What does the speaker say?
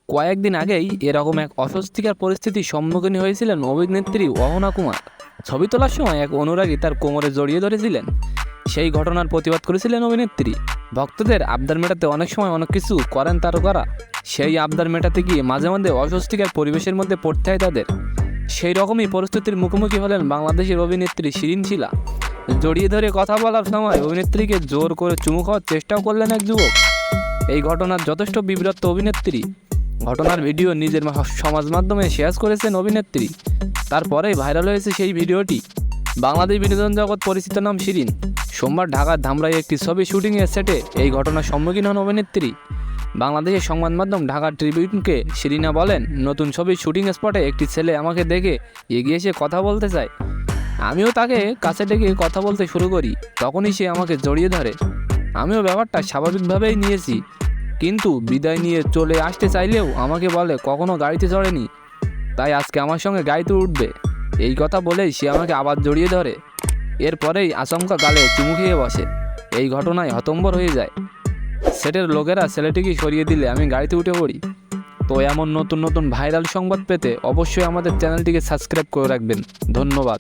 কয়েকদিন আগেই এরকম এক অস্বস্তিকর পরিস্থিতির সম্মুখীন হয়েছিলেন অভিনেত্রী অহনা কুমার। ছবি তোলার সময় এক অনুরাগী তার কোমরে জড়িয়ে ধরেছিলেন। সেই ঘটনার প্রতিবাদ করেছিলেন অভিনেত্রী। ভক্তদের আবদার মেটাতে অনেক সময় অনেক কিছু করেন তারকারা। সেই আবদার মেটাতে গিয়ে মাঝে মাঝে অস্বস্তিকর পরিবেশের মধ্যে পড়তে হয় তাদের। সেই রকমই পরিস্থিতির মুখোমুখি হলেন বাংলাদেশের অভিনেত্রী শিরিন শিলা। জড়িয়ে ধরে কথা বলার সময় অভিনেত্রীকে জোর করে চুমু খাওয়ার চেষ্টাও করলেন এক যুবক। এই ঘটনার যথেষ্ট বিব্রত অভিনেত্রী। ঘটনার ভিডিও নিজের সমাজ মাধ্যমে শেয়ার করেছেন অভিনেত্রী। তারপরেই ভাইরাল হয়েছে সেই ভিডিওটি। বাংলাদেশ বিনোদন জগৎ পরিচিত নাম শিরিন। সোমবার ঢাকার ধামরাই একটি ছবি শুটিংয়ের সেটে এই ঘটনার সম্মুখীন হন অভিনেত্রী। বাংলাদেশের সংবাদ মাধ্যম ঢাকা ট্রিবিউনকে শিরিনা বলেন, নতুন ছবির শুটিং স্পটে একটি ছেলে আমাকে দেখে এগিয়ে এসে কথা বলতে চায়। আমিও তাকে কাছে ডেকে কথা বলতে শুরু করি। তখনই সে আমাকে জড়িয়ে ধরে। আমিও ব্যাপারটা স্বাভাবিকভাবেই নিয়েছি, কিন্তু বিদায় নিয়ে চলে আসতে চাইলেও আমাকে বলে কখনো গাড়িতে চড়েনি, তাই আজকে আমার সঙ্গে গাড়িতে উঠবে। এই কথা বলেই সে আমাকে আবার জড়িয়ে ধরে। এরপরেই আচমকা গালে চুমু খেয়ে বসে। এই ঘটনায় হতম্বর হয়ে যায়। সেটের লোকেরা ছেলেটিকে সরিয়ে দিলে আমি গাড়িতে উঠে পড়ি। তো এমন নতুন নতুন ভাইরাল সংবাদ পেতে অবশ্যই আমাদের চ্যানেলটিকে সাবস্ক্রাইব করে রাখবেন। ধন্যবাদ।